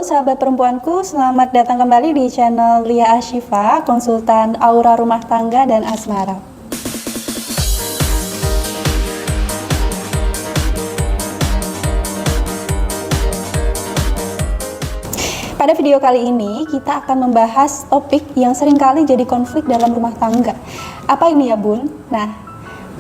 sahabat perempuanku, selamat datang kembali di channel Lia Ashifa, konsultan aura rumah tangga dan asmara. Pada video kali ini, kita akan membahas topik yang seringkali jadi konflik dalam rumah tangga. Apa ini ya Bun? Nah,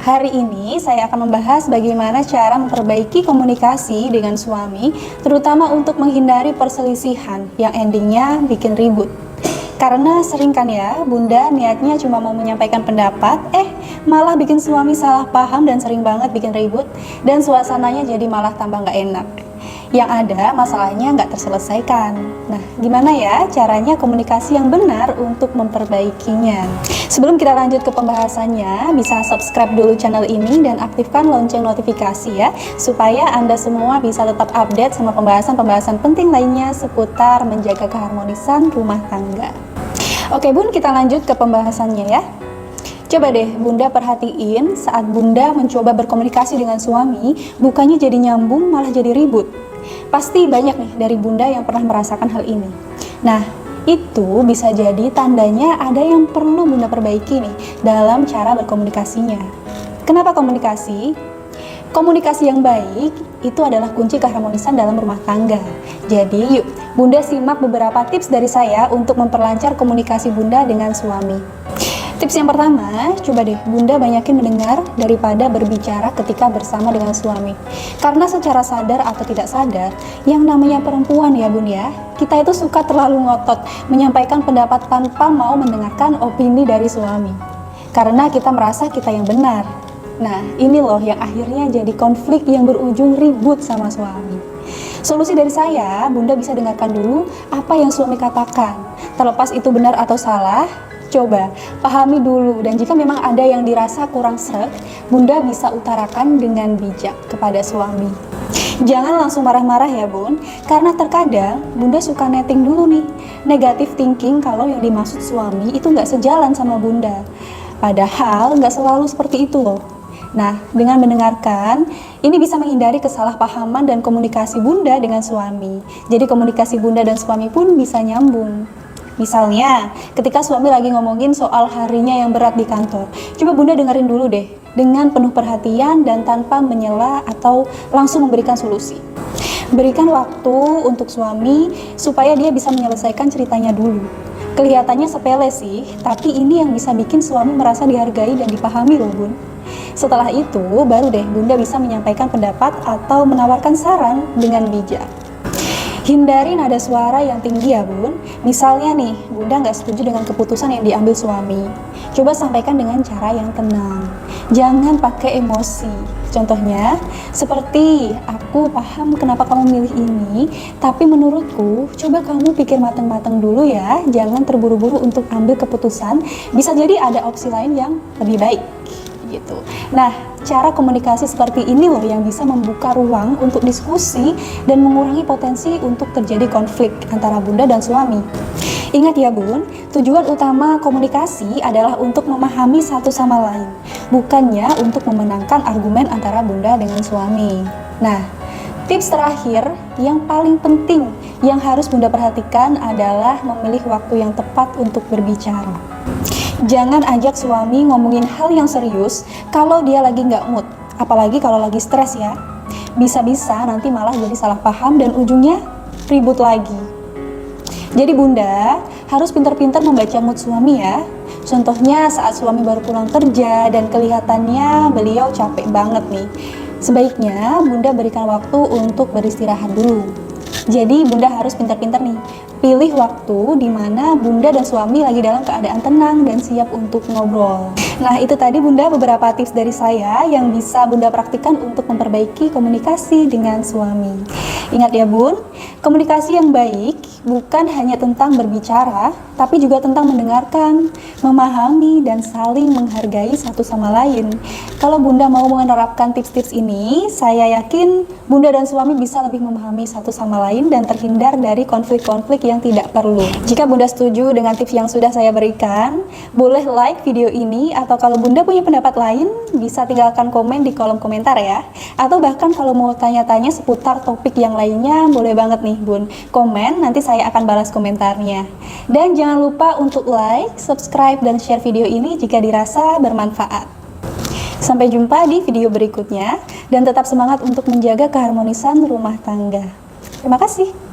hari ini saya akan membahas bagaimana cara memperbaiki komunikasi dengan suami, terutama untuk menghindari perselisihan yang endingnya bikin ribut. Karena sering kan ya, Bunda niatnya cuma mau menyampaikan pendapat, malah bikin suami salah paham dan sering banget bikin ribut, dan suasananya jadi malah tambah nggak enak. Yang ada masalahnya nggak terselesaikan. Nah, gimana ya caranya komunikasi yang benar untuk memperbaikinya? Sebelum kita lanjut ke pembahasannya, bisa subscribe dulu channel ini dan aktifkan lonceng notifikasi ya, supaya Anda semua bisa tetap update sama pembahasan-pembahasan penting lainnya seputar menjaga keharmonisan rumah tangga. Oke Bun, kita lanjut ke pembahasannya ya. Coba deh Bunda perhatiin saat Bunda mencoba berkomunikasi dengan suami, bukannya jadi nyambung malah jadi ribut. Pasti banyak nih dari Bunda yang pernah merasakan hal ini. Nah, itu bisa jadi tandanya ada yang perlu Bunda perbaiki nih dalam cara berkomunikasinya. Kenapa komunikasi? Komunikasi yang baik itu adalah kunci keharmonisan dalam rumah tangga. Jadi yuk, Bunda simak beberapa tips dari saya untuk memperlancar komunikasi Bunda dengan suami. Tips yang pertama, coba deh Bunda banyakin mendengar daripada berbicara ketika bersama dengan suami. Karena secara sadar atau tidak sadar, yang namanya perempuan ya Bun ya, kita itu suka terlalu ngotot menyampaikan pendapat tanpa mau mendengarkan opini dari suami. Karena kita merasa kita yang benar. Nah, ini loh yang akhirnya jadi konflik yang berujung ribut sama suami. Solusi dari saya, Bunda bisa dengarkan dulu apa yang suami katakan. Terlepas itu benar atau salah, coba pahami dulu, dan jika memang ada yang dirasa kurang sreg, Bunda bisa utarakan dengan bijak kepada suami. Jangan langsung marah-marah ya Bun, karena terkadang Bunda suka netting dulu nih, negative thinking kalau yang dimaksud suami itu nggak sejalan sama Bunda. Padahal nggak selalu seperti itu loh. Nah, dengan mendengarkan, ini bisa menghindari kesalahpahaman dan komunikasi Bunda dengan suami. Jadi komunikasi Bunda dan suami pun bisa nyambung. Misalnya, ketika suami lagi ngomongin soal harinya yang berat di kantor, coba Bunda dengerin dulu deh, dengan penuh perhatian dan tanpa menyela atau langsung memberikan solusi. Berikan waktu untuk suami supaya dia bisa menyelesaikan ceritanya dulu. Kelihatannya sepele sih, tapi ini yang bisa bikin suami merasa dihargai dan dipahami loh Bun. Setelah itu, baru deh Bunda bisa menyampaikan pendapat atau menawarkan saran dengan bijak. Hindari nada suara yang tinggi ya Bun. Misalnya nih, Bunda nggak setuju dengan keputusan yang diambil suami. Coba sampaikan dengan cara yang tenang. Jangan pakai emosi. Contohnya, seperti, aku paham kenapa kamu milih ini, tapi menurutku, coba kamu pikir matang-matang dulu ya. Jangan terburu-buru untuk ambil keputusan. Bisa jadi ada opsi lain yang lebih baik. Gitu. Nah, cara komunikasi seperti ini loh yang bisa membuka ruang untuk diskusi dan mengurangi potensi untuk terjadi konflik antara Bunda dan suami. Ingat ya Bun, tujuan utama komunikasi adalah untuk memahami satu sama lain, bukannya untuk memenangkan argumen antara Bunda dengan suami. Nah, tips terakhir yang paling penting yang harus Bunda perhatikan adalah memilih waktu yang tepat untuk berbicara. Jangan ajak suami ngomongin hal yang serius kalau dia lagi nggak mood, apalagi kalau lagi stres ya. Bisa-bisa nanti malah jadi salah paham dan ujungnya ribut lagi. Jadi Bunda harus pintar-pintar membaca mood suami ya. Contohnya saat suami baru pulang kerja dan kelihatannya beliau capek banget nih. Sebaiknya Bunda berikan waktu untuk beristirahat dulu. Jadi Bunda harus pintar-pintar nih, pilih waktu di mana Bunda dan suami lagi dalam keadaan tenang dan siap untuk ngobrol. Nah, itu tadi Bunda beberapa tips dari saya yang bisa Bunda praktikkan untuk memperbaiki komunikasi dengan suami. Ingat ya Bun, komunikasi yang baik bukan hanya tentang berbicara, tapi juga tentang mendengarkan, memahami, dan saling menghargai satu sama lain. Kalau Bunda mau menerapkan tips-tips ini, saya yakin Bunda dan suami bisa lebih memahami satu sama lain dan terhindar dari konflik-konflik yang tidak perlu. Jika Bunda setuju dengan tips yang sudah saya berikan, boleh like video ini, atau kalau Bunda punya pendapat lain, bisa tinggalkan komen di kolom komentar ya. Atau bahkan kalau mau tanya-tanya seputar topik yang lainnya, boleh banget nih Bun, komen, nanti saya akan balas komentarnya. Dan jangan lupa untuk like, subscribe, dan share video ini jika dirasa bermanfaat. Sampai jumpa di video berikutnya, dan tetap semangat untuk menjaga keharmonisan rumah tangga. Terima kasih.